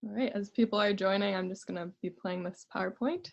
All right, as people are joining, I'm just going to be playing this PowerPoint.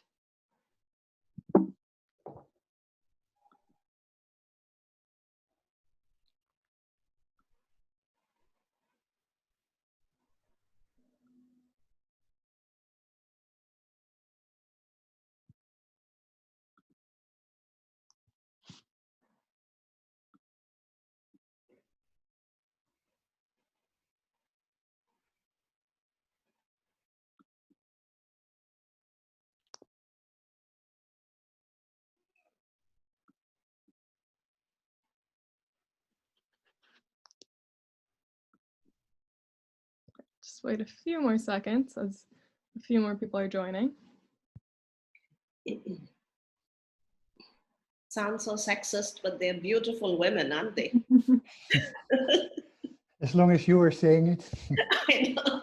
Just wait a few more seconds as a few more people are joining. Sounds so sexist, but they're beautiful women, aren't they? As long as you are saying it. I know.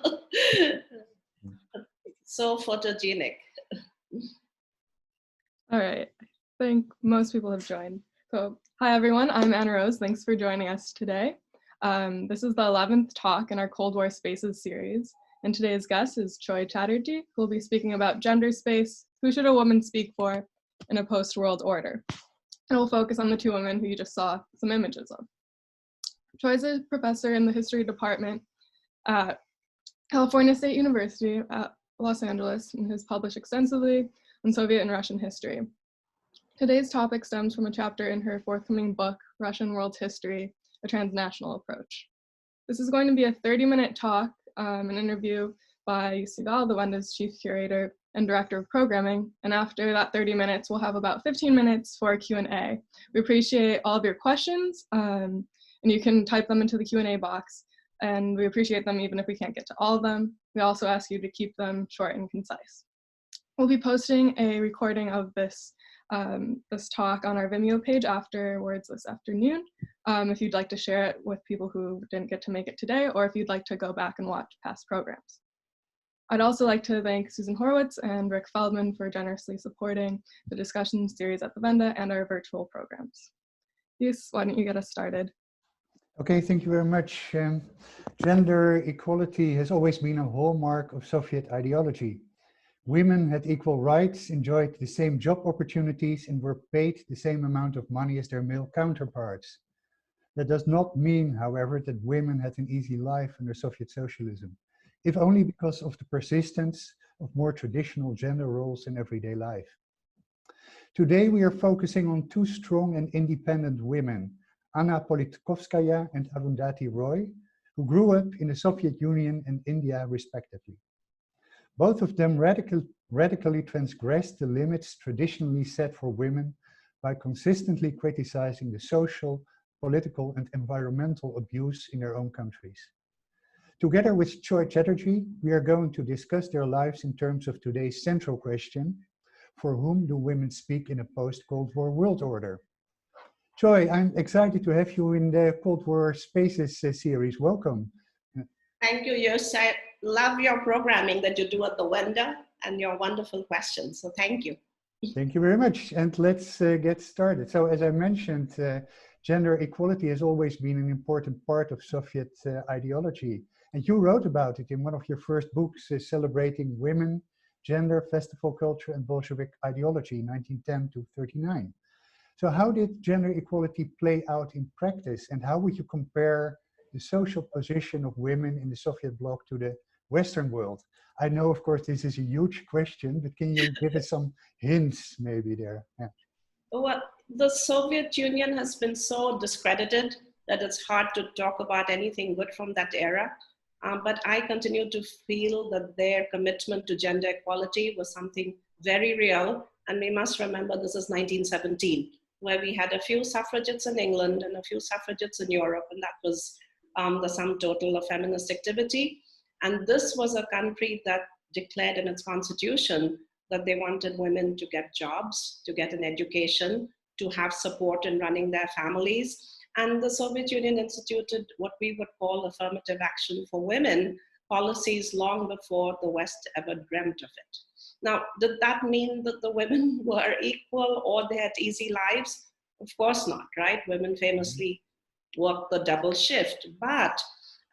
So photogenic. All right, I think most people have joined. So hi everyone, I'm Anna Rose. Thanks for joining us today. This is the 11th talk in our Cold War Spaces series. And today's guest is Choi Chatterjee, who will be speaking about gender space, who should a woman speak for in a post-world order. And we'll focus on the two women who you just saw some images of. Choi is a professor in the history department at California State University at Los Angeles and has published extensively on Soviet and Russian history. Today's topic stems from a chapter in her forthcoming book, Russian World History, A Transnational Approach. This is going to be a 30-minute talk, an interview by Joes Segal, the Wende's chief curator and director of programming. And after that 30 minutes, we'll have about 15 minutes for Q&A. We appreciate all of your questions, and you can type them into the Q&A box. And we appreciate them even if we can't get to all of them. We also ask you to keep them short and concise. We'll be posting a recording of this talk on our Vimeo page afterwards this afternoon, if you'd like to share it with people who didn't get to make it today, or if you'd like to go back and watch past programs. I'd also like to thank Susan Horowitz and Rick Feldman for generously supporting the discussion series at the Wende and our virtual programs. Joes, why don't you get us started? Okay, thank you very much. Gender equality has always been a hallmark of Soviet ideology. Women had equal rights, enjoyed the same job opportunities, and were paid the same amount of money as their male counterparts. That does not mean, however, that women had an easy life under Soviet socialism, if only because of the persistence of more traditional gender roles in everyday life. Today, we are focusing on two strong and independent women, Anna Politkovskaya and Arundhati Roy, who grew up in the Soviet Union and India, respectively. Both of them radically transgressed the limits traditionally set for women by consistently criticizing the social, political, and environmental abuse in their own countries. Together with Choi Chatterjee, we are going to discuss their lives in terms of today's central question: for whom do women speak in a post-Cold War world order? Choi, I'm excited to have you in the Cold War Spaces series. Welcome. Thank you, Joes. I love your programming that you do at the Wende and your wonderful questions. So thank you. Thank you very much. And let's get started. So as I mentioned, gender equality has always been an important part of Soviet ideology. And you wrote about it in one of your first books, Celebrating Women, Gender, Festival Culture, and Bolshevik Ideology, 1910 to 39. So how did gender equality play out in practice? And how would you compare the social position of women in the Soviet bloc to the Western world? I know, of course, this is a huge question, but can you give us some hints maybe there? Yeah. Well, the Soviet Union has been so discredited that it's hard to talk about anything good from that era. But I continue to feel that their commitment to gender equality was something very real. And we must remember this is 1917, where we had a few suffragettes in England and a few suffragettes in Europe, and that was the sum total of feminist activity. And this was a country that declared in its constitution that they wanted women to get jobs, to get an education, to have support in running their families. And the Soviet Union instituted what we would call affirmative action for women policies long before the West ever dreamt of it. Now, did that mean that the women were equal or they had easy lives? Of course not, right? Women famously worked the double shift. But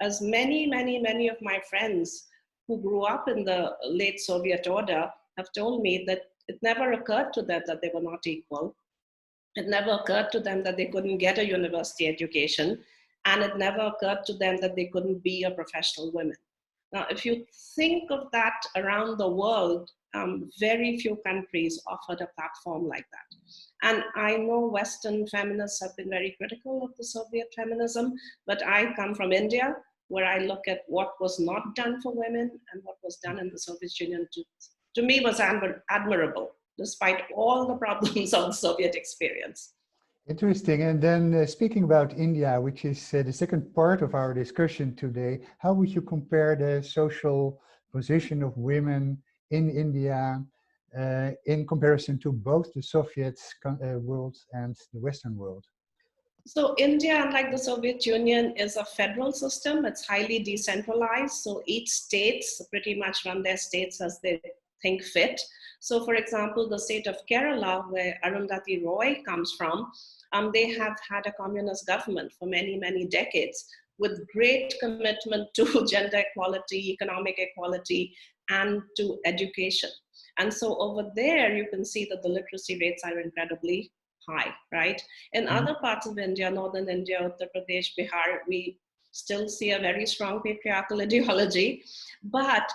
as many of my friends who grew up in the late Soviet order have told me that it never occurred to them that they were not equal. It never occurred to them that they couldn't get a university education, and it never occurred to them that they couldn't be a professional woman. Now, if you think of that around the world, very few countries offered a platform like that. And I know Western feminists have been very critical of the Soviet feminism, but I come from India, where I look at what was not done for women and what was done in the Soviet Union to me was admirable, despite all the problems of the Soviet experience. Interesting. And then speaking about India, which is the second part of our discussion today, how would you compare the social position of women in India in comparison to both the Soviet world and the Western world? So India, unlike the Soviet Union, is a federal system. It's highly decentralized. So each states pretty much run their states as they think fit. So for example, the state of Kerala, where Arundhati Roy comes from, they have had a communist government for many, many decades with great commitment to gender equality, economic equality, and to education. And so over there, you can see that the literacy rates are incredibly high, right? In other parts of India, northern India, Uttar Pradesh, Bihar, we still see a very strong patriarchal ideology, but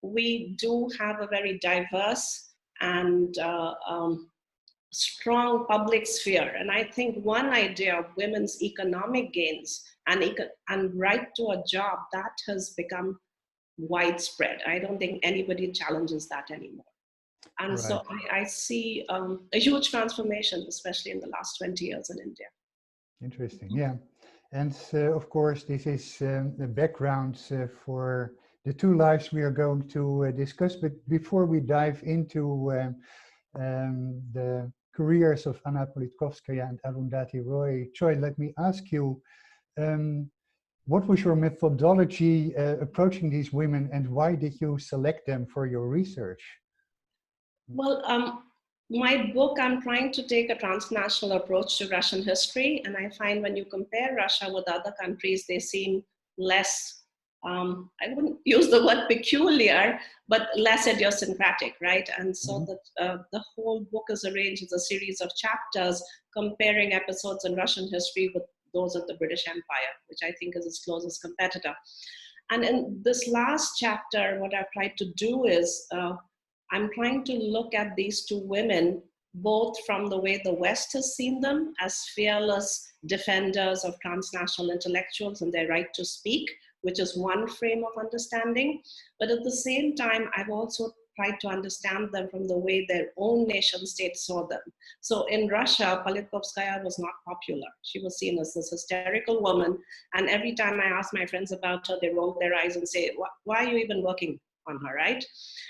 we do have a very diverse and strong public sphere. And I think one idea of women's economic gains and right to a job, that has become widespread. I don't think anybody challenges that anymore. And right. So I see a huge transformation, especially in the last 20 years in India. Interesting, yeah. And of course, this is the background for the two lives we are going to discuss. But before we dive into the careers of Anna Politkovskaya and Arundhati Roy, Choi, let me ask you, what was your methodology approaching these women, and why did you select them for your research? Well, my book, I'm trying to take a transnational approach to Russian history. And I find when you compare Russia with other countries, they seem less, I wouldn't use the word peculiar, but less idiosyncratic, right? And so the whole book is arranged as a series of chapters comparing episodes in Russian history with those of the British Empire, which I think is its closest competitor. And in this last chapter, what I've tried to do is, I'm trying to look at these two women, both from the way the West has seen them as fearless defenders of transnational intellectuals and their right to speak, which is one frame of understanding. But at the same time, I've also tried to understand them from the way their own nation state saw them. So in Russia, Politkovskaya was not popular. She was seen as this hysterical woman. And every time I ask my friends about her, they roll their eyes and say, why are you even working on her, right?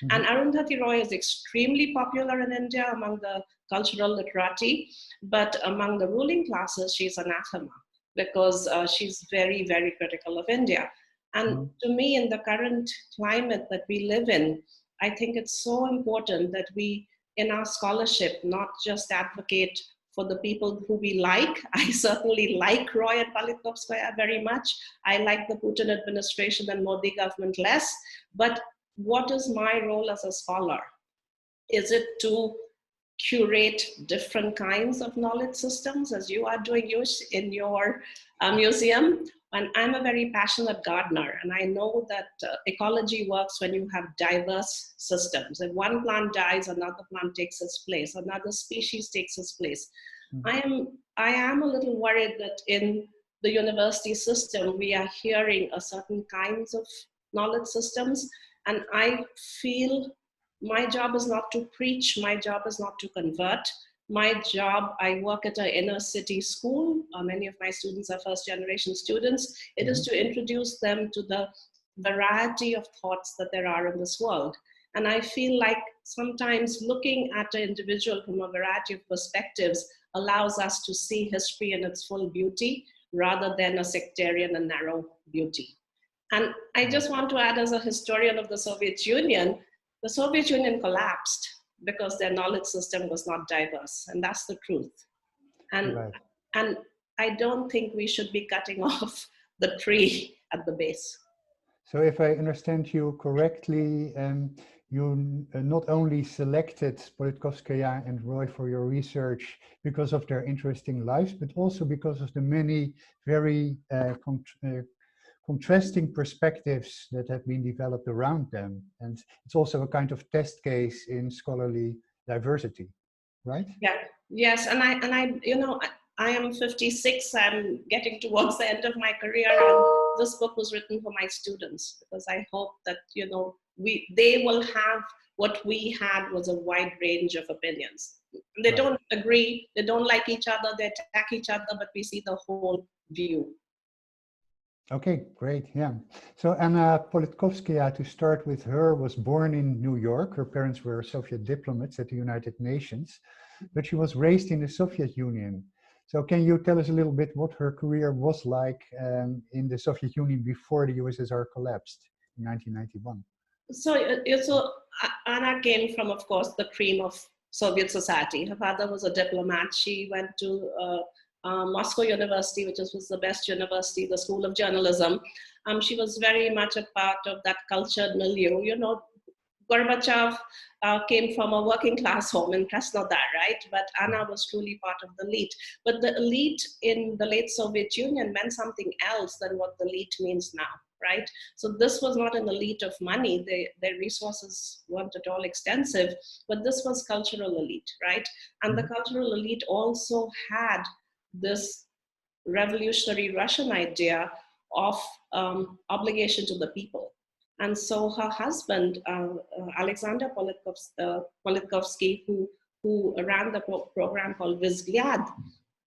And Arundhati Roy is extremely popular in India among the cultural literati, but among the ruling classes, she's anathema because she's very, very critical of India. And to me, in the current climate that we live in, I think it's so important that we, in our scholarship, not just advocate for the people who we like. I certainly like Roy and Politkovskaya very much. I like the Putin administration and Modi government less, but what is my role as a scholar? Is it to curate different kinds of knowledge systems, as you are doing in your museum? And I'm a very passionate gardener, and I know that ecology works when you have diverse systems. If one plant dies, another plant takes its place, another species takes its place. I am a little worried that in the university system, we are hearing a certain kinds of knowledge systems. And I feel my job is not to preach, my job is not to convert. My job, I work at an inner city school. Many of my students are first generation students. It is to introduce them to the variety of thoughts that there are in this world. And I feel like sometimes looking at an individual from a variety of perspectives allows us to see history in its full beauty rather than a sectarian and narrow beauty. And I just want to add, as a historian of the Soviet Union collapsed because their knowledge system was not diverse, and that's the truth. And I don't think we should be cutting off the tree at the base. So if I understand you correctly, you not only selected Politkovskaya and Roy for your research because of their interesting lives, but also because of the many very contrasting perspectives that have been developed around them. And it's also a kind of test case in scholarly diversity, right? Yeah. Yes. And I, you know, I am 56. I'm getting towards the end of my career, and this book was written for my students because I hope that, you know, they will have what we had, was a wide range of opinions. They Right. don't agree, they don't like each other, they attack each other, but we see the whole view. Okay, great. Yeah. So Anna Politkovskaya, to start with her, was born in New York. Her parents were Soviet diplomats at the United Nations, but she was raised in the Soviet Union. So can you tell us a little bit what her career was like in the Soviet Union before the USSR collapsed in 1991? So Anna came from, of course, the cream of Soviet society. Her father was a diplomat. She went to Moscow University, which was the best university, the School of Journalism. She was very much a part of that cultured milieu. You know, Gorbachev came from a working class home in Krasnodar, right? But Anna was truly part of the elite. But the elite in the late Soviet Union meant something else than what the elite means now, right? So this was not an elite of money. Their resources weren't at all extensive, but this was cultural elite, right? And the cultural elite also had this revolutionary Russian idea of obligation to the people. And so her husband, Alexander Politkovsky, who ran the program called Vzгляд,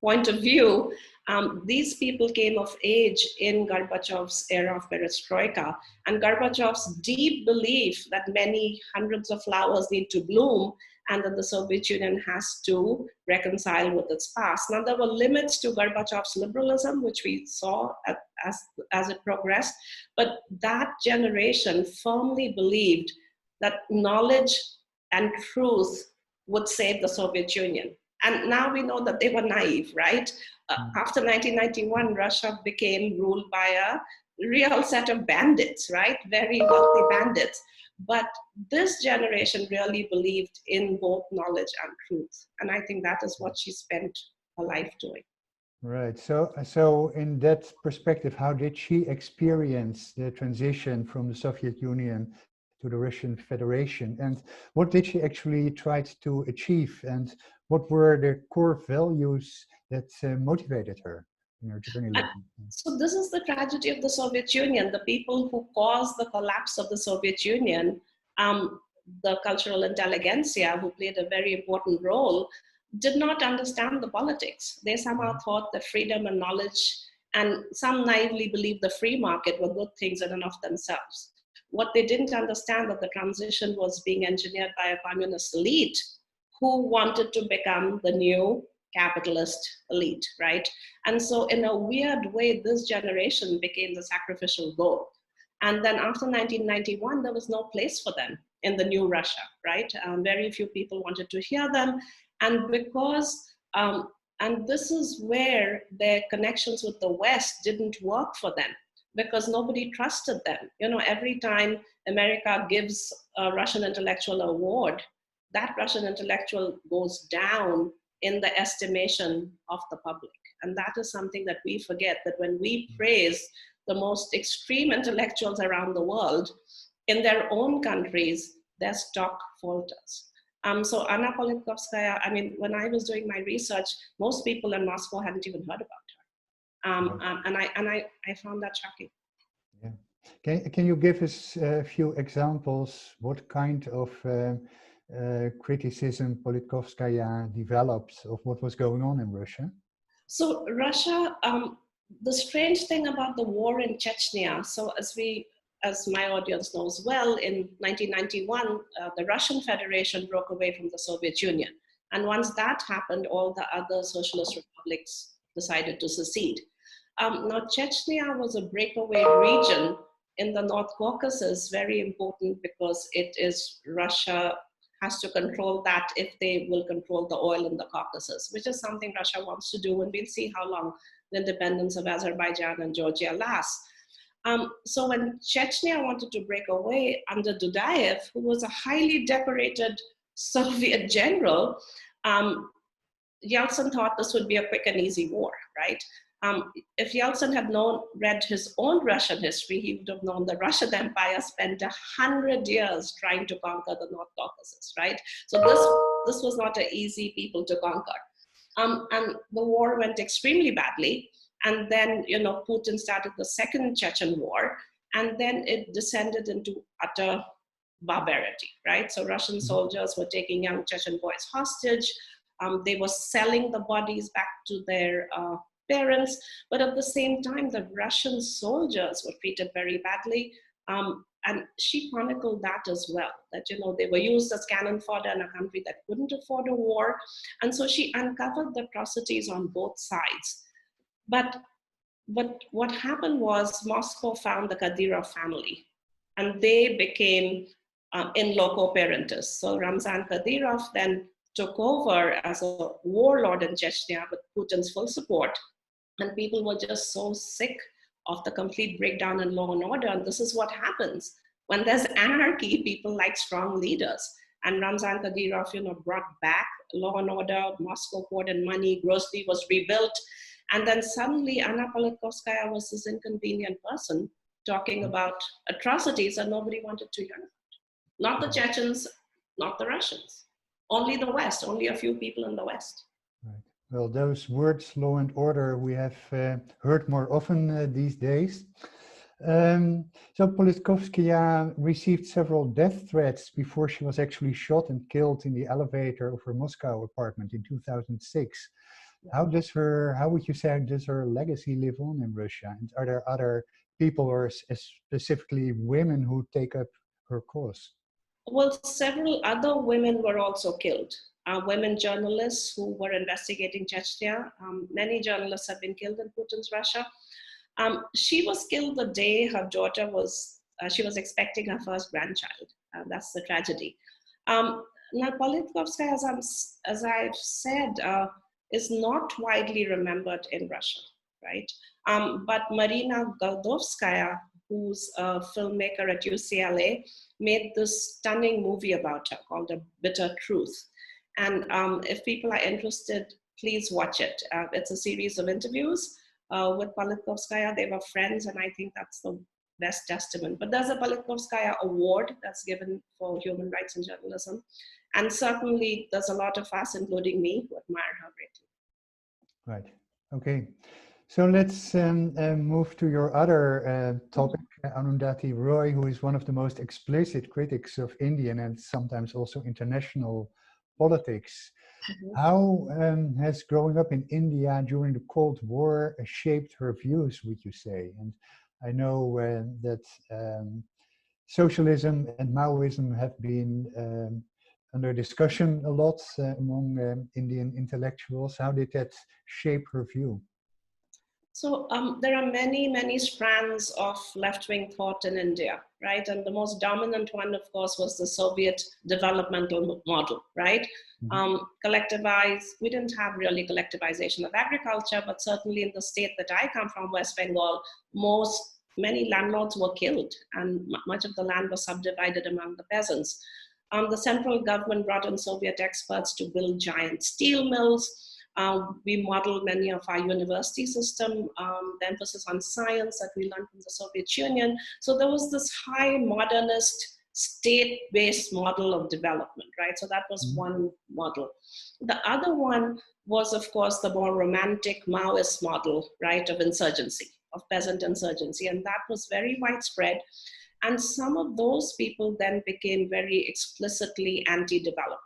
point of view, these people came of age in Gorbachev's era of perestroika. And Gorbachev's deep belief that many hundreds of flowers need to bloom and that the Soviet Union has to reconcile with its past. Now, there were limits to Gorbachev's liberalism, which we saw as it progressed, but that generation firmly believed that knowledge and truth would save the Soviet Union. And now we know that they were naive, right? After 1991, Russia became ruled by a real set of bandits, right? Very wealthy bandits. But this generation really believed in both knowledge and truth. And I think that is what she spent her life doing. Right. So in that perspective, how did she experience the transition from the Soviet Union to the Russian Federation? And what did she actually try to achieve? And what were the core values that motivated her in her journalism? So this is the tragedy of the Soviet Union. The people who caused the collapse of the Soviet Union, the cultural intelligentsia, who played a very important role, did not understand the politics. They somehow thought that freedom and knowledge, and some naively believed the free market were good things in and of themselves. What they didn't understand that the transition was being engineered by a communist elite who wanted to become the new capitalist elite, right? And so in a weird way, this generation became the sacrificial goal. And then after 1991, there was no place for them in the new Russia, right? Very few people wanted to hear them. And because, and this is where their connections with the West didn't work for them, because nobody trusted them. You know, every time America gives a Russian intellectual award, that Russian intellectual goes down in the estimation of the public. And that is something that we forget, that when we praise the most extreme intellectuals around the world, in their own countries, their stock falters. So Anna Politkovskaya, I mean, when I was doing my research, most people in Moscow hadn't even heard about her. And I found that shocking. Yeah. Can you give us a few examples? What kind of criticism Politkovskaya developed of what was going on in Russia? So Russia, the strange thing about the war in Chechnya, so as my audience knows well, in 1991, the Russian Federation broke away from the Soviet Union. And once that happened, all the other socialist republics decided to secede. Now, Chechnya was a breakaway region in the North Caucasus, very important because it is Russia has to control that if they will control the oil in the Caucasus, which is something Russia wants to do, and we'll see how long the independence of Azerbaijan and Georgia lasts. So when Chechnya wanted to break away under Dudayev, who was a highly decorated Soviet general, Yeltsin thought this would be a quick and easy war, right? If Yeltsin had read his own Russian history, he would have known the Russian Empire spent 100 years trying to conquer the North Caucasus, right? So this was not an easy people to conquer. And the war went extremely badly. And then, Putin started the second Chechen War, and then it descended into utter barbarity, right? So Russian soldiers were taking young Chechen boys hostage. They were selling the bodies back to their parents, but at the same time, the Russian soldiers were treated very badly. And she chronicled that as well, that, they were used as cannon fodder in a country that couldn't afford a war. And so she uncovered the atrocities on both sides. But what happened was Moscow found the Kadyrov family, and they became in loco parentis. So Ramzan Kadyrov then took over as a warlord in Chechnya with Putin's full support. And people were just so sick of the complete breakdown in law and order. And this is what happens. When there's anarchy, people like strong leaders. And Ramzan Kadyrov, brought back law and order. Moscow poured in money. Grozny was rebuilt. And then suddenly Anna Politkovskaya was this inconvenient person talking about atrocities that nobody wanted to hear about. Not the Chechens, not the Russians. Only the West, only a few people in the West. Right. Well, those words, law and order, we have heard more often these days. So Politkovskaya received several death threats before she was actually shot and killed in the elevator of her Moscow apartment in 2006. How would you say, does her legacy live on in Russia? And are there other people, or specifically women, who take up her cause? Well, several other women were also killed. Women journalists who were investigating Chechnya. Many journalists have been killed in Putin's Russia. She was killed the day her daughter she was expecting her first grandchild. That's the tragedy. Now, Politkovskaya, as I've said, is not widely remembered in Russia, right? But Marina Goldovskaya, who's a filmmaker at UCLA, made this stunning movie about her called A Bitter Truth. And if people are interested, please watch it. It's a series of interviews with Politkovskaya. They were friends, and I think that's the best testament. But there's a Politkovskaya award that's given for human rights and journalism. And certainly there's a lot of us, including me, who admire her greatly. Right, okay. So let's move to your other topic, Arundhati Roy, who is one of the most explicit critics of Indian and sometimes also international politics. How has growing up in India during the Cold War shaped her views, would you say? And I know that socialism and Maoism have been under discussion a lot among Indian intellectuals. How did that shape her view? So there are many, many strands of left-wing thought in India, right? And the most dominant one, of course, was the Soviet developmental model, right? Collectivized, we didn't have really collectivization of agriculture, but certainly in the state that I come from, West Bengal, many landlords were killed and much of the land was subdivided among the peasants. The central government brought in Soviet experts to build giant steel mills. We modeled many of our university system, the emphasis on science that we learned from the Soviet Union. So there was this high modernist state-based model of development, right? So that was one model. The other one was, of course, the more romantic Maoist model, right, of insurgency, of peasant insurgency. And that was very widespread. And some of those people then became very explicitly anti-development,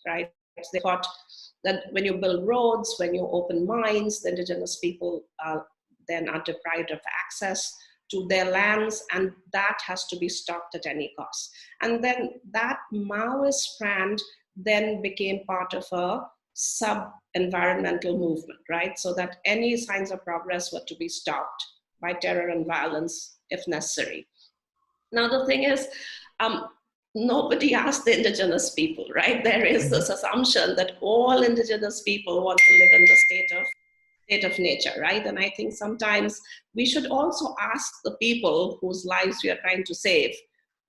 right? They thought that when you build roads, when you open mines, the indigenous people then are deprived of access to their lands, and that has to be stopped at any cost. And then that Maoist strand then became part of a sub-environmental movement, right? So that any signs of progress were to be stopped by terror and violence if necessary. Now the thing is, nobody asked the indigenous people, right? There is this assumption that all indigenous people want to live in the state of state of nature, right? And I think sometimes we should also ask the people whose lives we are trying to save,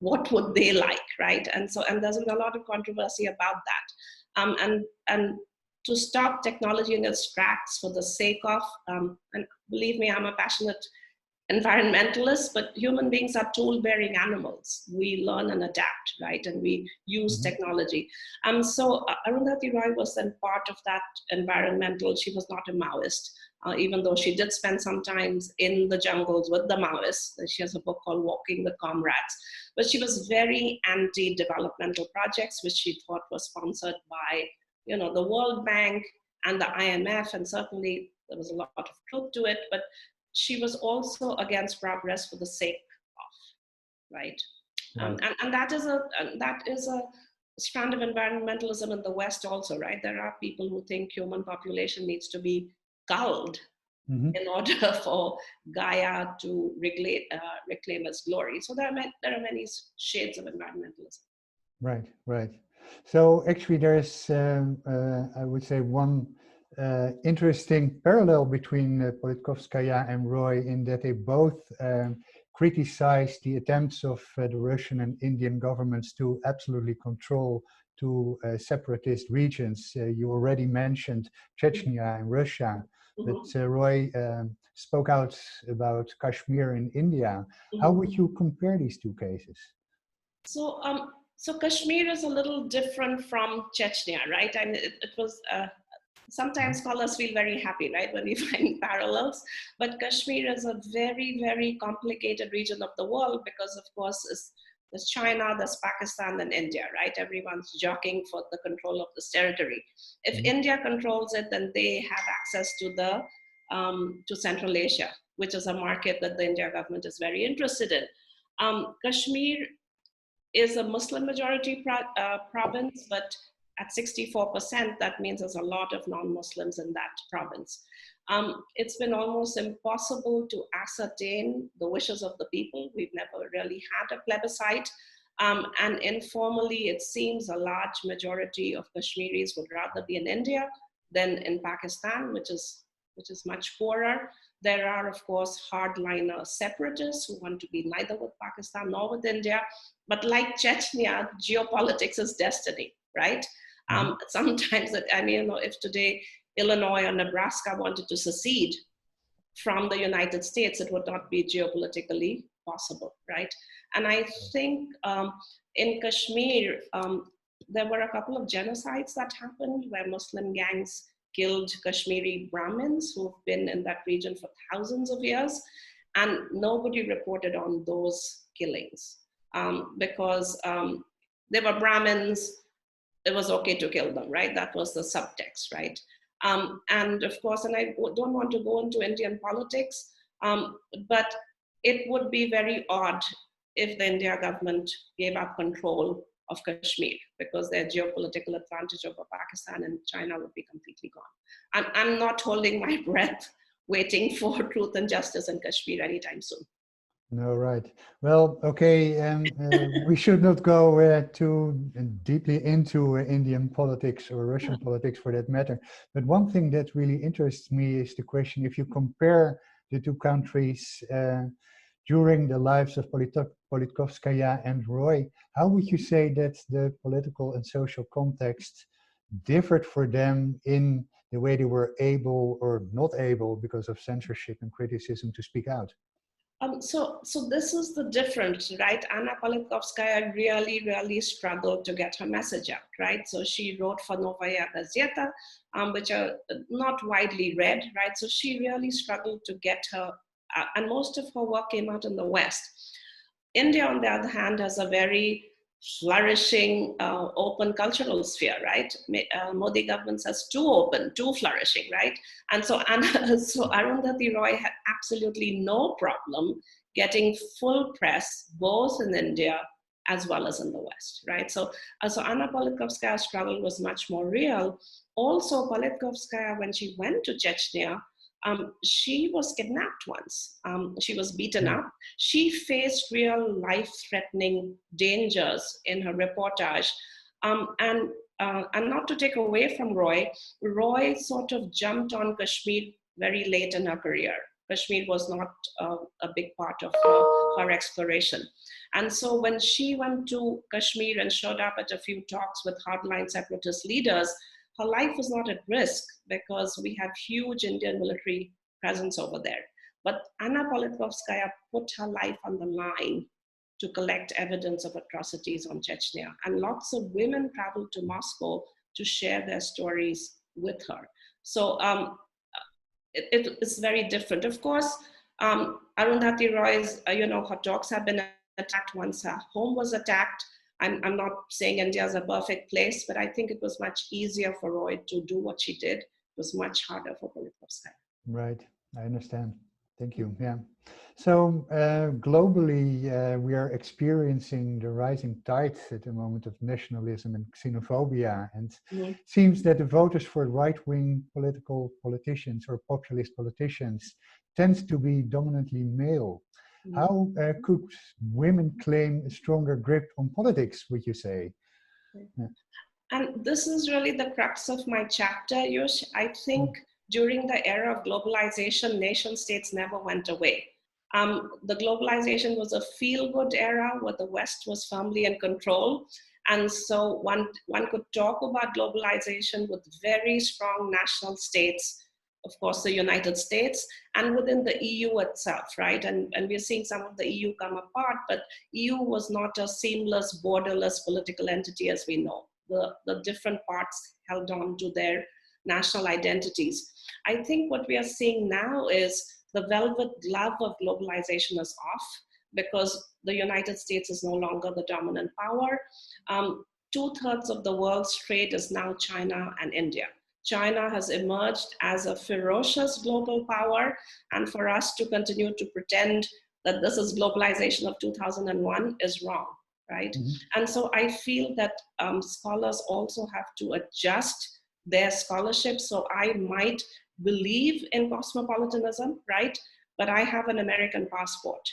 what would they like, right? And there's a lot of controversy about that. And to stop technology in its tracks for the sake of, and believe me, I'm a passionate environmentalist, but human beings are tool-bearing animals. We learn and adapt, right? And we use technology. So Arundhati Roy was then part of that environmental. She was not a Maoist, even though she did spend some time in the jungles with the Maoists. She has a book called Walking with Comrades. But she was very anti-developmental projects, which she thought was sponsored by, the World Bank and the IMF, and certainly there was a lot of truth to it, but she was also against progress for the sake of, right? And that is a strand of environmentalism in the West also, right? There are people who think human population needs to be culled in order for Gaia to reclaim its glory. So there are many shades of environmentalism. Right. So actually there's, I would say, one interesting parallel between Politkovskaya and Roy, in that they both criticized the attempts of the Russian and Indian governments to absolutely control two separatist regions. You already mentioned Chechnya in Russia, but Roy spoke out about Kashmir in India. How would you compare these two cases? So Kashmir is a little different from Chechnya, right? And it was, sometimes scholars feel very happy, right, when we find parallels. But Kashmir is a very, very complicated region of the world because, of course, there's China, there's Pakistan, and India, right? Everyone's jockeying for the control of this territory. If India controls it, then they have access to to Central Asia, which is a market that the India government is very interested in. Kashmir is a Muslim majority province, but at 64%, that means there's a lot of non-Muslims in that province. It's been almost impossible to ascertain the wishes of the people. We've never really had a plebiscite. And informally, it seems a large majority of Kashmiris would rather be in India than in Pakistan, which is much poorer. There are, of course, hardliner separatists who want to be neither with Pakistan nor with India. But like Chechnya, geopolitics is destiny, right? Sometimes, if today Illinois or Nebraska wanted to secede from the United States, it would not be geopolitically possible, right? And I think in Kashmir, there were a couple of genocides that happened where Muslim gangs killed Kashmiri Brahmins who've been in that region for thousands of years, and nobody reported on those killings because they were Brahmins. It was okay to kill them, right? That was the subtext, right? And of course, and I don't want to go into Indian politics, but it would be very odd if the India government gave up control of Kashmir, because their geopolitical advantage over Pakistan and China would be completely gone. I'm not holding my breath waiting for truth and justice in Kashmir anytime soon. No, right. Well, okay, we should not go too deeply into Indian politics or Russian politics for that matter. But one thing that really interests me is the question, if you compare the two countries during the lives of Politkovskaya and Roy, how would you say that the political and social context differed for them in the way they were able or not able, because of censorship and criticism, to speak out? So this is the difference, right? Anna Politkovskaya really struggled to get her message out, right? So she wrote for Novaya Gazeta, which are not widely read, right? So she really struggled to get her, and most of her work came out in the West. India, on the other hand, has a very flourishing, open cultural sphere, right? Modi government says too open, too flourishing, right? And so Arundhati Roy had absolutely no problem getting full press, both in India as well as in the West, right? So Anna Politkovskaya's struggle was much more real. Also, Politkovskaya, when she went to Chechnya, she was kidnapped once. She was beaten up. She faced real life-threatening dangers in her reportage. And not to take away from Roy sort of jumped on Kashmir very late in her career. Kashmir was not a big part of her exploration. And so when she went to Kashmir and showed up at a few talks with hardline separatist leaders, her life was not at risk because we have huge Indian military presence over there. But Anna Politkovskaya put her life on the line to collect evidence of atrocities on Chechnya. And lots of women traveled to Moscow to share their stories with her. So it is very different. Of course, Arundhati Roy's, her talks have been attacked once her home was attacked. I'm not saying India is a perfect place, but I think it was much easier for Roy to do what she did. It was much harder for Politkovskaya. Right, I understand. Thank you. Yeah. So globally, we are experiencing the rising tide at the moment of nationalism and xenophobia, and it seems that the voters for right-wing politicians or populist politicians tends to be dominantly male. How could women claim a stronger grip on politics, would you say? Yeah. And this is really the crux of my chapter, Yush. I think during the era of globalization, nation states never went away. The globalization was a feel-good era where the West was firmly in control. And so one could talk about globalization with very strong national states, of course, the United States, and within the EU itself, right? And we're seeing some of the EU come apart, but EU was not a seamless, borderless political entity as we know. The different parts held on to their national identities. I think what we are seeing now is the velvet glove of globalization is off because the United States is no longer the dominant power. 2/3 of the world's trade is now China and India. China has emerged as a ferocious global power, and for us to continue to pretend that this is globalization of 2001 is wrong, right? And so I feel that scholars also have to adjust their scholarship. So I might believe in cosmopolitanism, right? But I have an American passport,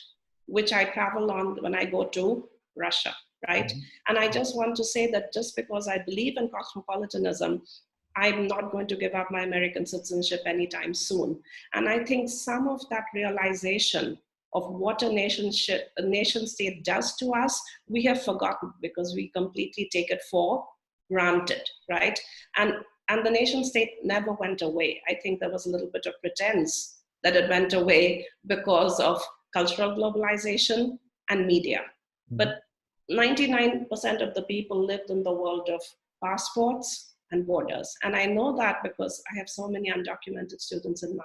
which I travel on when I go to Russia, right? And I just want to say that just because I believe in cosmopolitanism, I'm not going to give up my American citizenship anytime soon. And I think some of that realization of what a nation state does to us, we have forgotten because we completely take it for granted, right? And the nation state never went away. I think there was a little bit of pretense that it went away because of cultural globalization and media. But 99% of the people lived in the world of passports and borders. And I know that because I have so many undocumented students in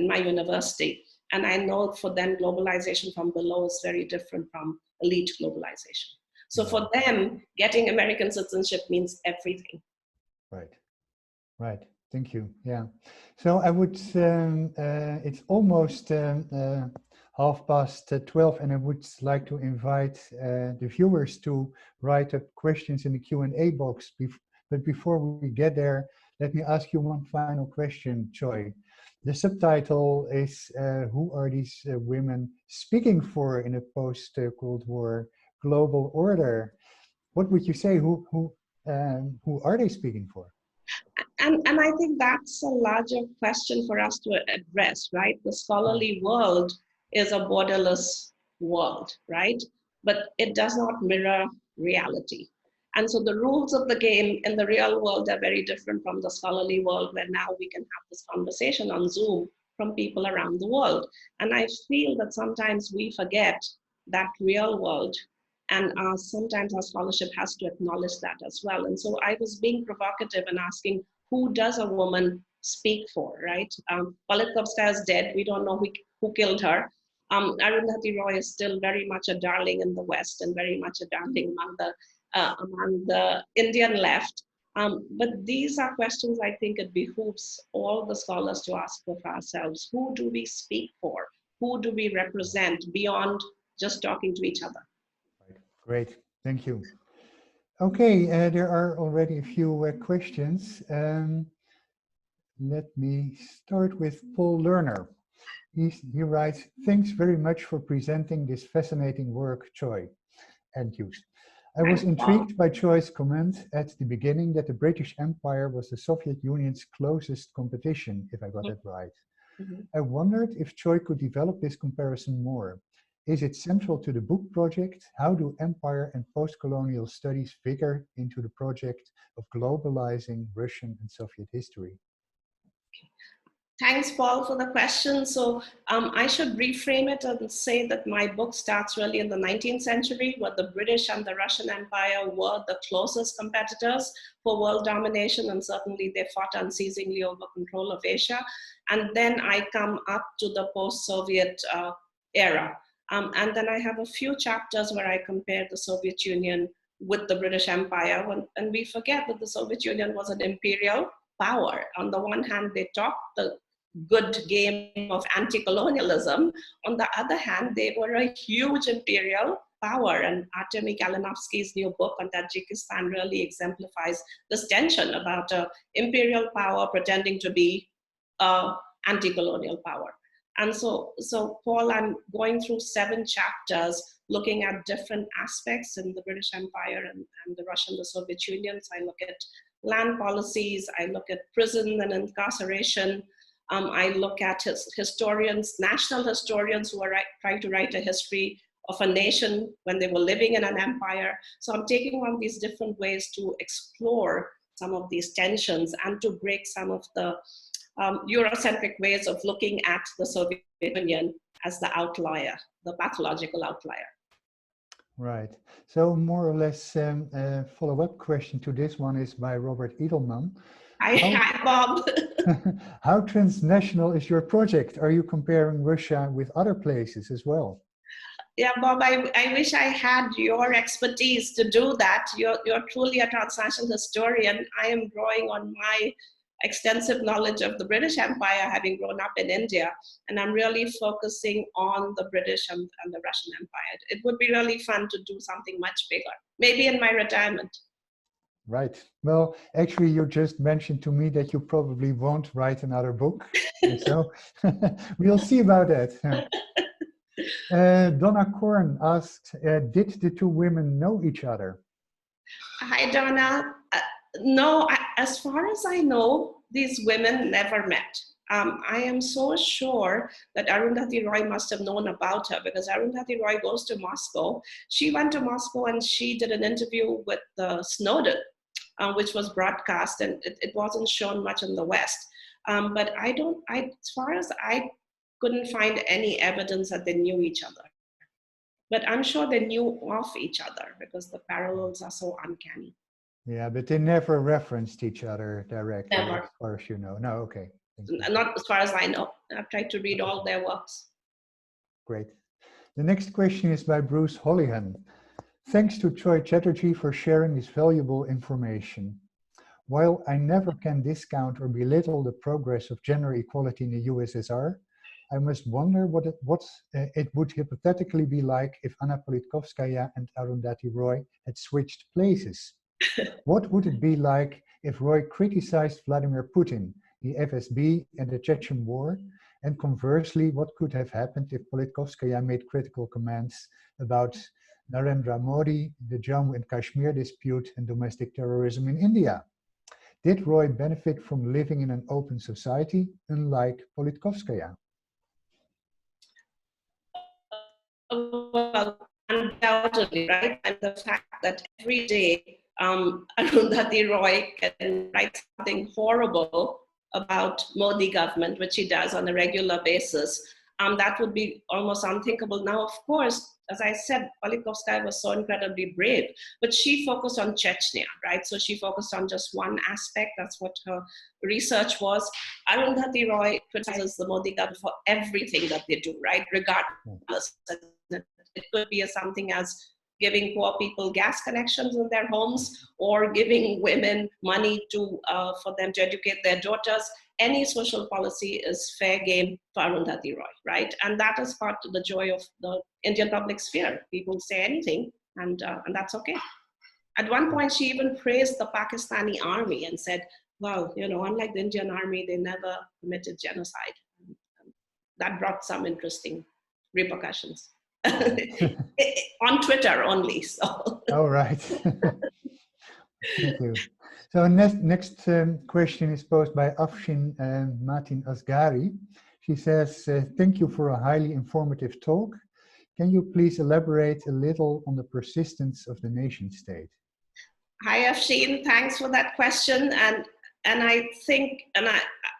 my university. And I know for them, globalization from below is very different from elite globalization. So for them, getting American citizenship means everything. Right, right. Thank you. Yeah. So I would, it's almost 12:30, and I would like to invite the viewers to write up questions in the Q&A box. But before we get there, let me ask you one final question, Choi. The subtitle is, who are these women speaking for in a post-Cold War global order? What would you say, who are they speaking for? And I think that's a larger question for us to address, right? The scholarly world is a borderless world, right? But it does not mirror reality. And so the rules of the game in the real world are very different from the scholarly world, where now we can have this conversation on Zoom from people around the world. And I feel that sometimes we forget that real world, and sometimes our scholarship has to acknowledge that as well. And so I was being provocative and asking, who does a woman speak for, right? Politkovskaya is dead. We don't know who killed her. Arundhati Roy is still very much a darling in the West and very much a darling among the Indian left. But these are questions I think it behooves all the scholars to ask of ourselves. Who do we speak for? Who do we represent beyond just talking to each other? Great, thank you. Okay, there are already a few questions. Let me start with Paul Lerner. He writes, thanks very much for presenting this fascinating work, Choi and Hughes. I was Thanks, Paul. intrigued by Choi's comment at the beginning that the British Empire was the Soviet Union's closest competition, if I got it right. Mhm. I wondered if Choi could develop this comparison more. Is it central to the book project? How do empire and post-colonial studies figure into the project of globalizing Russian and Soviet history? Thanks, Paul, for the question. So I should reframe it and say that my book starts really in the 19th century, where the British and the Russian Empire were the closest competitors for world domination, and certainly they fought unceasingly over control of Asia. And then I come up to the post-Soviet era. And then I have a few chapters where I compare the Soviet Union with the British Empire. And we forget that the Soviet Union was an imperial power. On the one hand, they talked the good game of anti-colonialism. On the other hand, they were a huge imperial power. And Artemy Kalinovsky's new book on Tajikistan really exemplifies this tension about imperial power pretending to be anti-colonial power. And so Paul, I'm going through 7 chapters looking at different aspects in the British Empire and the Russian, the Soviet Union. So I look at land policies, I look at prison and incarceration, I look at historians, national historians who are trying to write a history of a nation when they were living in an empire. So I'm taking on these different ways to explore some of these tensions and to break some of the Eurocentric ways of looking at the Soviet Union as the outlier, the pathological outlier. Right. So more or less a follow-up question to this one is by Robert Edelman. Hi, Bob. How transnational is your project? Are you comparing Russia with other places as well? Yeah, Bob, I wish I had your expertise to do that. You're truly a transnational historian. I am drawing on my extensive knowledge of the British Empire, having grown up in India, and I'm really focusing on the British and the Russian Empire. It would be really fun to do something much bigger, maybe in my retirement. Right. Well, actually, you just mentioned to me that you probably won't write another book. So we'll see about that. Donna Korn asked, did the 2 women know each other? Hi, Donna. No, as far as I know, these women never met. I am so sure that Arundhati Roy must have known about her, because Arundhati Roy goes to Moscow. She went to Moscow and she did an interview with Snowden, which was broadcast, and it wasn't shown much in the West. But as far as I couldn't find any evidence that they knew each other. But I'm sure they knew of each other because the parallels are so uncanny. Yeah, but they never referenced each other directly, Never. as far as you know. No, okay. Not as far as I know. I've tried to read all their works. Great. The next question is by Bruce Holligan. Thanks to Choi Chatterjee for sharing this valuable information. While I never can discount or belittle the progress of gender equality in the USSR, I must wonder what it would hypothetically be like if Anna Politkovskaya and Arundhati Roy had switched places. What would it be like if Roy criticized Vladimir Putin, the FSB, and the Chechen War? And conversely, what could have happened if Politkovskaya made critical comments about Narendra Modi, the Jammu and Kashmir dispute, and domestic terrorism in India? Did Roy benefit from living in an open society, unlike Politkovskaya? Well, undoubtedly, right? And the fact that every day Arundhati Roy can write something horrible about Modi government, which he does on a regular basis, that would be almost unthinkable. Now, of course, as I said, Politkovskaya was so incredibly brave, but she focused on Chechnya, right? So she focused on just one aspect. That's what her research was. Arundhati Roy criticizes the Modi government for everything that they do, right? Regardless. It could be something as giving poor people gas connections in their homes, or giving women money for them to educate their daughters. Any social policy is fair game for Arundhati Roy, right? And that is part of the joy of the Indian public sphere. People say anything, and that's okay. At one point, she even praised the Pakistani army and said, well, unlike the Indian army, they never committed genocide. That brought some interesting repercussions. On Twitter only. So. All right. Thank you. So next question is posed by Afshin Martinosgari. She says, thank you for a highly informative talk. Can you please elaborate a little on the persistence of the nation state? Hi, Afshin. Thanks for that question. And I think, and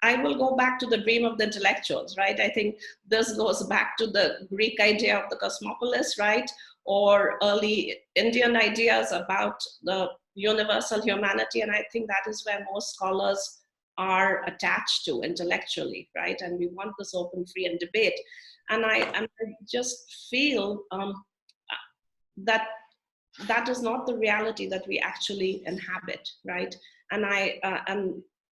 I will go back to the dream of the intellectuals, right? I think this goes back to the Greek idea of the cosmopolis, right? Or early Indian ideas about the universal humanity. And I think that is where most scholars are attached to intellectually, right? And we want this open, free, and debate. And I just feel that that is not the reality that we actually inhabit, right? And I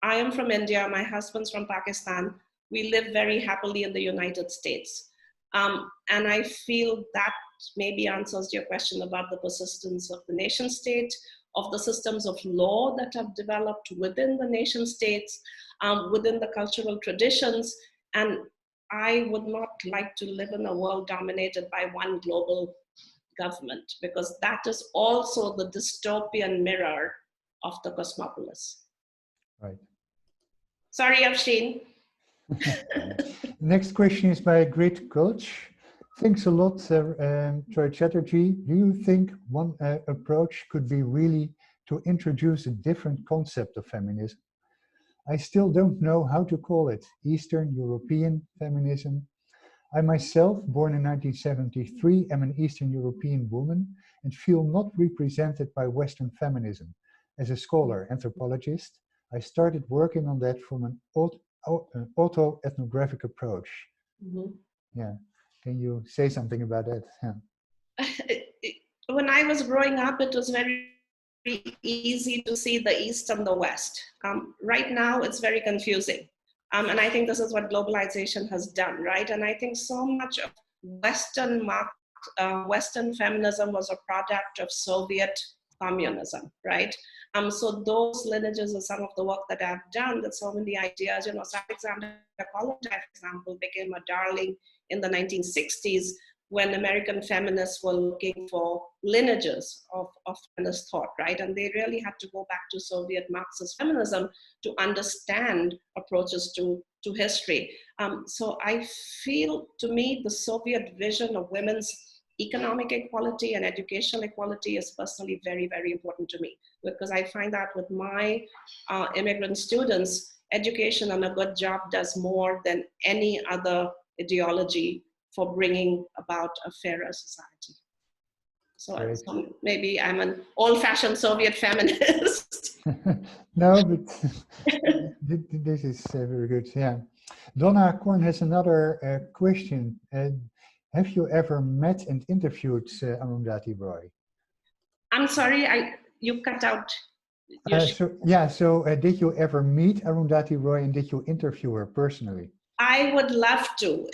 am from India, my husband's from Pakistan. We live very happily in the United States. And I feel that maybe answers your question about the persistence of the nation state, of the systems of law that have developed within the nation states, within the cultural traditions. And I would not like to live in a world dominated by one global government, because that is also the dystopian mirror of the cosmopolis. Right. Sorry, Afshin. Next question is by Great Gulch. Thanks a lot, Choi Chatterjee. Do you think one approach could be really to introduce a different concept of feminism? I still don't know how to call it. Eastern European feminism. I myself, born in 1973, am an Eastern European woman and feel not represented by Western feminism. As a scholar, anthropologist, I started working on that from an auto-ethnographic approach. Mm-hmm. Yeah. Can you say something about that? Yeah. When I was growing up, it was very easy to see the East and the West. Right now, it's very confusing. And I think this is what globalization has done, right? And I think so much of Western feminism was a product of Soviet communism, right? So those lineages are some of the work that I've done, that so many ideas, you know, Alexander Kollontai, for example, became a darling in the 1960s when American feminists were looking for lineages of feminist thought, right? And they really had to go back to Soviet Marxist feminism to understand approaches to history. So I feel, to me, the Soviet vision of women's economic equality and educational equality is personally very, very important to me, because I find that with my immigrant students, education and a good job does more than any other ideology for bringing about a fairer society. So, so maybe I'm an old-fashioned Soviet feminist. No, but this is very good, yeah. Donna Korn has another question. Have you ever met and interviewed Arundhati Roy? I'm sorry, you cut out. So did you ever meet Arundhati Roy and did you interview her personally? I would love to.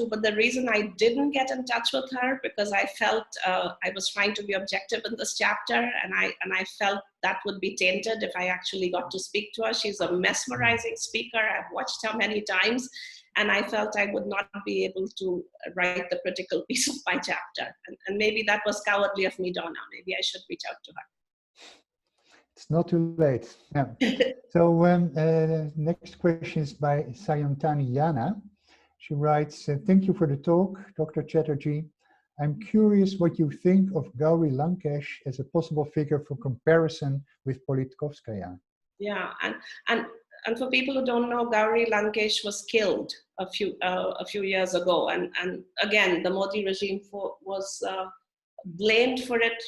But the reason I didn't get in touch with her, because I felt I was trying to be objective in this chapter, and I felt that would be tainted if I actually got to speak to her. She's a mesmerizing speaker. I've watched her many times, and I felt I would not be able to write the critical piece of my chapter. And maybe that was cowardly of me, Donna. Maybe I should reach out to her. It's not too late. Yeah. So next question is by Sayantani Yana. She writes, thank you for the talk, Dr. Chatterjee. I'm curious what you think of Gauri Lankesh as a possible figure for comparison with Politkovskaya. Yeah, and for people who don't know, Gauri Lankesh was killed a few years ago. And again, the Modi regime was blamed for it.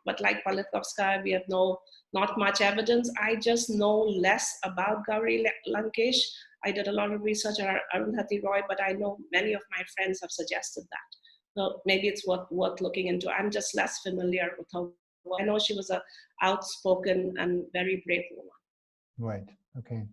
But like Politkovskaya, we have not much evidence. I just know less about Gauri Lankesh. I did a lot of research on Arundhati Roy, but I know many of my friends have suggested that. So maybe it's worth looking into. I'm just less familiar with her. I know she was an outspoken and very brave woman. Right, okay.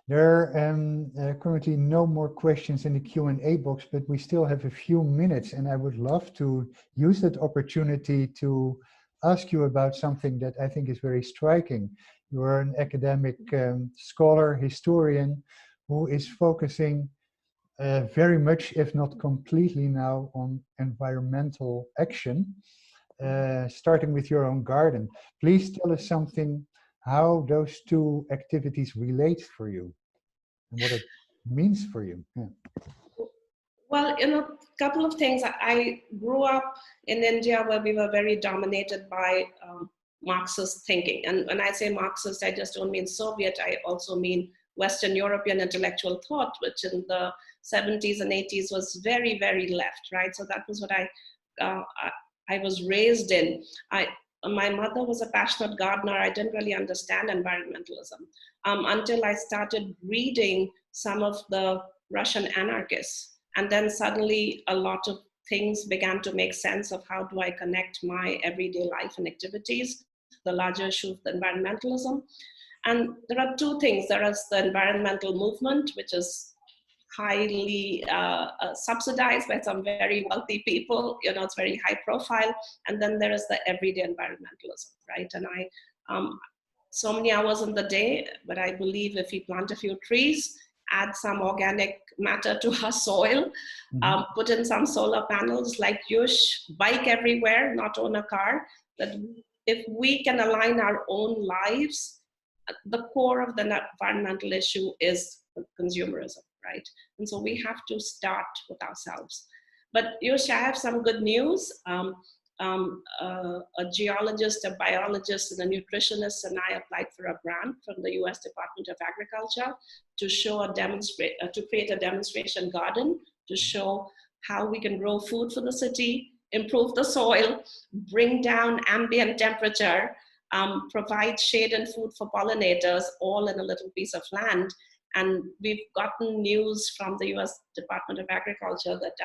There are currently no more questions in the Q&A box, but we still have a few minutes, and I would love to use that opportunity to ask you about something that I think is very striking. You are an academic scholar, historian, who is focusing very much, if not completely now, on environmental action, starting with your own garden. Please tell us something, how those two activities relate for you and what it means for you. Yeah. Well, a couple of things. I grew up in India where we were very dominated by Marxist thinking. And when I say Marxist, I just don't mean Soviet, I also mean Western European intellectual thought, which in the 70s and 80s was very, very left, right? So that was what I was raised in. My mother was a passionate gardener. I didn't really understand environmentalism until I started reading some of the Russian anarchists. And then suddenly a lot of things began to make sense of how do I connect my everyday life and activities, the larger issue of the environmentalism. And there are two things. There is the environmental movement, which is highly subsidized by some very wealthy people, it's very high profile. And then there is the everyday environmentalism, right? And so many hours in the day, but I believe if we plant a few trees, add some organic matter to our soil, put in some solar panels like Yush, bike everywhere, not own a car, that if we can align our own lives, the core of the environmental issue is consumerism, right? And so we have to start with ourselves. But Yush, I have some good news. A geologist, a biologist, and a nutritionist and I applied for a grant from the US Department of Agriculture to show to create a demonstration garden to show how we can grow food for the city, improve the soil, bring down ambient temperature, provide shade and food for pollinators, all in a little piece of land. And we've gotten news from the US Department of Agriculture that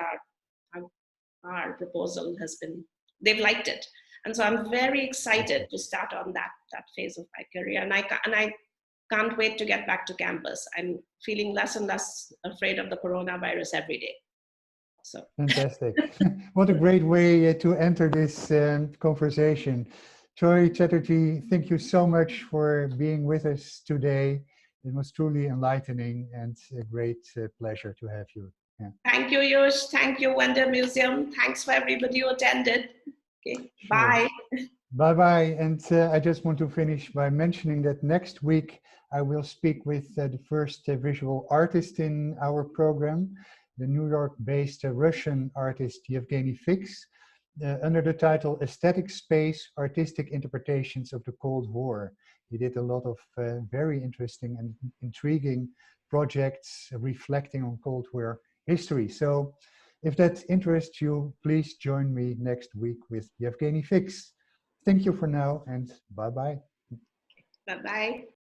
our proposal has been, they've liked it. And so I'm very excited to start on that phase of my career. And I can't wait to get back to campus. I'm feeling less and less afraid of the coronavirus every day. So fantastic. What a great way to enter this conversation. Choi Chatterjee, thank you so much for being with us today. It was truly enlightening and a great pleasure to have you. Yeah. Thank you, Joes. Thank you, Wende Museum. Thanks for everybody who attended. Okay, sure. Bye. Bye-bye. And I just want to finish by mentioning that next week I will speak with the first visual artist in our program, the New York-based Russian artist Yevgeny Fix, under the title Aesthetic Space, Artistic Interpretations of the Cold War. He did a lot of very interesting and intriguing projects reflecting on Cold War history. So if that interests you, please join me next week with Yevgeny Fix. Thank you for now and bye-bye. Bye-bye.